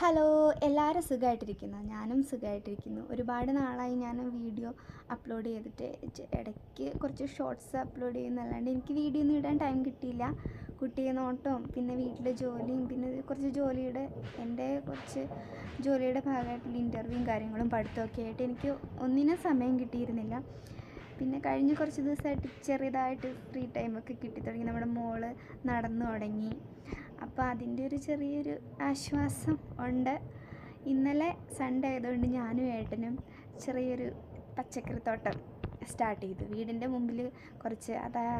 Hello, എല്ലാവരും സുഖമായിട്ടിരിക്കുന്നു. ഞാനും സുഖമായിട്ടിരിക്കുന്നു. ഒരുപാട് നാളായി ഞാൻ വീഡിയോ അപ്ലോഡ് ചെയ്തിട്ട്. ഇടയ്ക്ക് കുറച്ച് ഷോർട്സ് അപ്ലോഡ് ചെയ്യുന്നല്ലാണ്ട് എനിക്ക് വീഡിയോ ഒന്നും ഇടാൻ ടൈം കിട്ടിയില്ല. കുട്ടിയെ നോട്ടവും പിന്നെ വീട്ടിലെ ജോലിയും പിന്നെ കുറച്ച് എൻ്റെ കുറച്ച് ജോലിയുടെ ഭാഗമായിട്ടുള്ള ഇൻ്റർവ്യൂവും കാര്യങ്ങളും പഠിത്തമൊക്കെ ആയിട്ട് എനിക്ക് ഒന്നിനും സമയം കിട്ടിയിരുന്നില്ല. പിന്നെ കഴിഞ്ഞ കുറച്ച് ദിവസമായിട്ട് ചെറിയതായിട്ട് ഫ്രീ ടൈമൊക്കെ കിട്ടിത്തുടങ്ങി. നമ്മുടെ മോള് നടന്നു തുടങ്ങി. അപ്പോൾ അതിൻ്റെ ഒരു ചെറിയൊരു ആശ്വാസം ഉണ്ട്. ഇന്നലെ സൺഡേ ആയതുകൊണ്ട് ഞാനും ഏട്ടനും ചെറിയൊരു പച്ചക്കറിത്തോട്ടം സ്റ്റാർട്ട് ചെയ്തു. വീടിൻ്റെ മുമ്പിൽ കുറച്ച്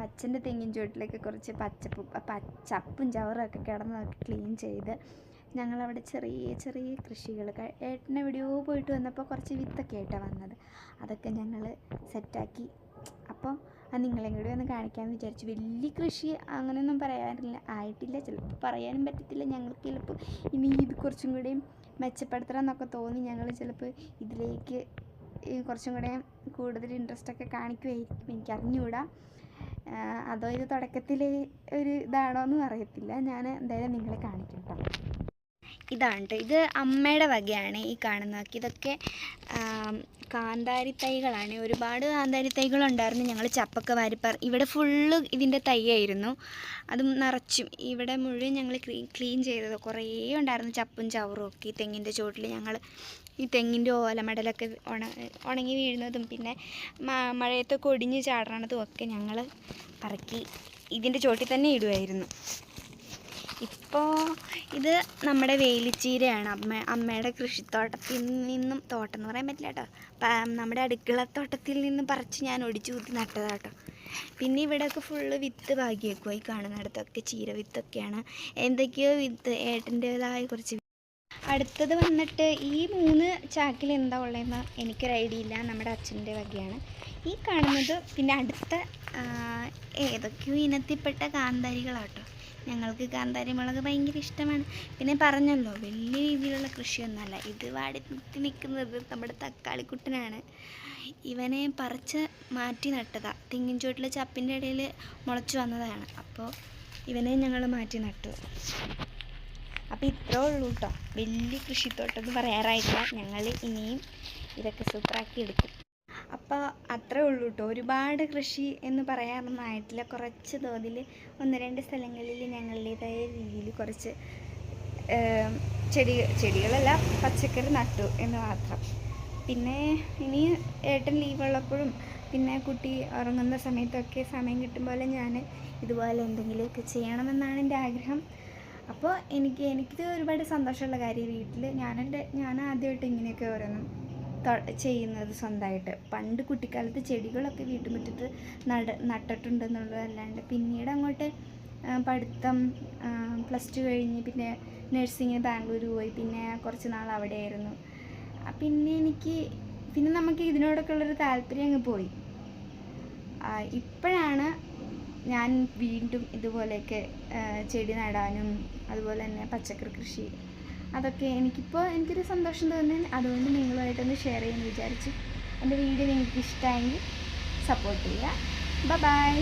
അച്ഛൻ്റെ തെങ്ങിൻ ചുവട്ടിലേക്ക് കുറച്ച് ചപ്പും ചവറൊക്കെ കിടന്നതൊക്കെ ക്ലീൻ ചെയ്ത് ഞങ്ങളവിടെ ചെറിയ ചെറിയ കൃഷികൾ ഏട്ടനെവിടെയോ പോയിട്ട് വന്നപ്പോൾ കുറച്ച് വിത്തൊക്കെ ആയിട്ടാണ് വന്നത്. അതൊക്കെ ഞങ്ങൾ സെറ്റാക്കി. അപ്പോൾ അത് നിങ്ങളെയും കൂടി ഒന്ന് കാണിക്കാമെന്ന് വിചാരിച്ചു. വലിയ കൃഷി അങ്ങനെയൊന്നും ആയിട്ടില്ല. ചിലപ്പോൾ പറയാനും പറ്റത്തില്ല. ഞങ്ങൾക്ക് ചിലപ്പോൾ ഇനി ഇത് കുറച്ചും കൂടെയും മെച്ചപ്പെടുത്തണം എന്നൊക്കെ തോന്നി ഞങ്ങൾ ചിലപ്പോൾ ഇതിലേക്ക് കുറച്ചും കൂടെ കൂടുതൽ ഇൻട്രസ്റ്റൊക്കെ കാണിക്കുമായിരിക്കും. എനിക്കറിഞ്ഞുകൂടാ. അതോ ഇത് തുടക്കത്തിൽ ഒരു ഇതാണോ എന്നും അറിയത്തില്ല. ഞാൻ എന്തായാലും നിങ്ങളെ കാണിക്കും കേട്ടോ. ഇതാണ് കേട്ടോ, ഇത് അമ്മയുടെ വകയാണ് ഈ കാണുന്നതൊക്കെ. ഇതൊക്കെ കാന്താരി തൈകളാണ്. ഒരുപാട് കാന്താരി തൈകളുണ്ടായിരുന്നു. ഞങ്ങൾ ചപ്പൊക്കെ ഇവിടെ ഫുള്ള് ഇതിൻ്റെ തൈയായിരുന്നു. അതും നിറച്ചും ഇവിടെ മുഴുവൻ ഞങ്ങൾ ക്ലീൻ ചെയ്തത് കുറേ ഉണ്ടായിരുന്നു. ചപ്പും ചവറും ഒക്കെ ഈ തെങ്ങിൻ്റെ ചുവട്ടിൽ ഞങ്ങൾ ഈ തെങ്ങിൻ്റെ ഓലമടലൊക്കെ ഉണങ്ങി വീഴുന്നതും പിന്നെ മഴയത്തൊക്കെ ഒടിഞ്ഞ് ചാടണതും ഒക്കെ ഞങ്ങൾ പറക്കി ഇതിൻ്റെ ചുവട്ടിൽ തന്നെ ഇടുമായിരുന്നു. ഇപ്പോൾ ഇത് നമ്മുടെ വേലിച്ചീരയാണ്. അമ്മയുടെ കൃഷിത്തോട്ടത്തിൽ നിന്നും, തോട്ടം എന്ന് പറയാൻ പറ്റില്ല കേട്ടോ, നമ്മുടെ അടുക്കളത്തോട്ടത്തിൽ നിന്നും പറിച്ച് ഞാൻ ഒടിച്ചു കൂട്ടി നട്ടതാട്ടോ. പിന്നെ ഇവിടെയൊക്കെ ഫുള്ള് വിത്ത് പാകി വെക്കുക. ഈ കാണുന്നിടത്തൊക്കെ ചീര വിത്തൊക്കെയാണ്. എന്തൊക്കെയോ വിത്ത് ഏട്ടൻ്റേതായ കുറച്ച്. അടുത്തത് വന്നിട്ട് ഈ 3 ചാക്കിൽ എന്താ ഉള്ളതെന്ന് എനിക്കൊരു ഐഡിയ ഇല്ല. നമ്മുടെ അച്ഛൻ്റെ വകയാണ് ഈ കാണുന്നത്. പിന്നെ അടുത്ത ഏതൊക്കെയോ ഇനത്തിൽപ്പെട്ട കാന്താരികളാട്ടോ. ഞങ്ങൾക്ക് കാന്താരി മുളക് ഭയങ്കര ഇഷ്ടമാണ്. പിന്നെ പറഞ്ഞല്ലോ, വലിയ രീതിയിലുള്ള കൃഷിയൊന്നുമല്ല. ഇത് വാടി നിൽക്കുന്നത് നമ്മുടെ തക്കാളിക്കുട്ടനാണ്. ഇവനെ പറിച്ച് മാറ്റി നട്ടതാണ്. തെങ്ങിൻ ചുവട്ടിലെ ചപ്പിൻ്റെ ഇടയിൽ മുളച്ചു വന്നതാണ്. അപ്പോൾ ഇവനെ ഞങ്ങൾ മാറ്റി നട്ടു. അപ്പോൾ ഇത്രേ ഉള്ളൂ കേട്ടോ. വലിയ കൃഷിത്തോട്ടം പറയാറായിട്ടില്ല. ഞങ്ങൾ ഇനിയും ഇതൊക്കെ സൂപ്പറാക്കി എടുക്കും. അപ്പോൾ അത്രേ ഉള്ളൂ കേട്ടോ. ഒരുപാട് കൃഷി എന്ന് പറയാറൊന്നും ആയിട്ടില്ല. കുറച്ച് തോതിൽ 1-2 സ്ഥലങ്ങളിൽ ഞങ്ങളുടേതായ രീതിയിൽ കുറച്ച് ചെടികളല്ല, പച്ചക്കറി നട്ടു എന്ന് മാത്രം. പിന്നെ ഇനി ഏട്ടൻ ലീവുള്ളപ്പോഴും പിന്നെ കുട്ടി ഉറങ്ങുന്ന സമയത്തൊക്കെ സമയം കിട്ടും പോലെ ഞാൻ ഇതുപോലെ എന്തെങ്കിലുമൊക്കെ ചെയ്യണമെന്നാണ് എൻ്റെ ആഗ്രഹം. അപ്പോൾ എനിക്കിത് ഒരുപാട് സന്തോഷമുള്ള കാര്യം. വീട്ടിൽ ഞാൻ ആദ്യമായിട്ട് ഇങ്ങനെയൊക്കെ ഓരോന്നും ചെയ്യുന്നത് സ്വന്തമായിട്ട്. പണ്ട് കുട്ടിക്കാലത്ത് ചെടികളൊക്കെ വീട്ടുമുറ്റത്ത് നട്ടിട്ടുണ്ടെന്നുള്ളതല്ലാണ്ട് പിന്നീട് അങ്ങോട്ട് പഠിത്തം +2 കഴിഞ്ഞ് പിന്നെ നഴ്സിംഗ് ബാംഗ്ലൂർ പോയി. പിന്നെ കുറച്ച് നാൾ അവിടെയായിരുന്നു. പിന്നെ നമുക്ക് ഇതിനോടൊക്കെ ഉള്ളൊരു താല്പര്യം അങ്ങ് പോയി. ഇപ്പോഴാണ് ഞാൻ വീണ്ടും ഇതുപോലെയൊക്കെ ചെടി നടാനും അതുപോലെ തന്നെ പച്ചക്കറി കൃഷി അതൊക്കെ എനിക്കൊരു സന്തോഷം തോന്നുന്നു. അതുകൊണ്ട് നിങ്ങളുമായിട്ടൊന്ന് ഷെയർ ചെയ്യാമെന്ന് വിചാരിച്ചു. എൻ്റെ വീഡിയോ നിങ്ങൾക്ക് ഇഷ്ടമായെങ്കിൽ സപ്പോർട്ട് ചെയ്യുക. ബൈ.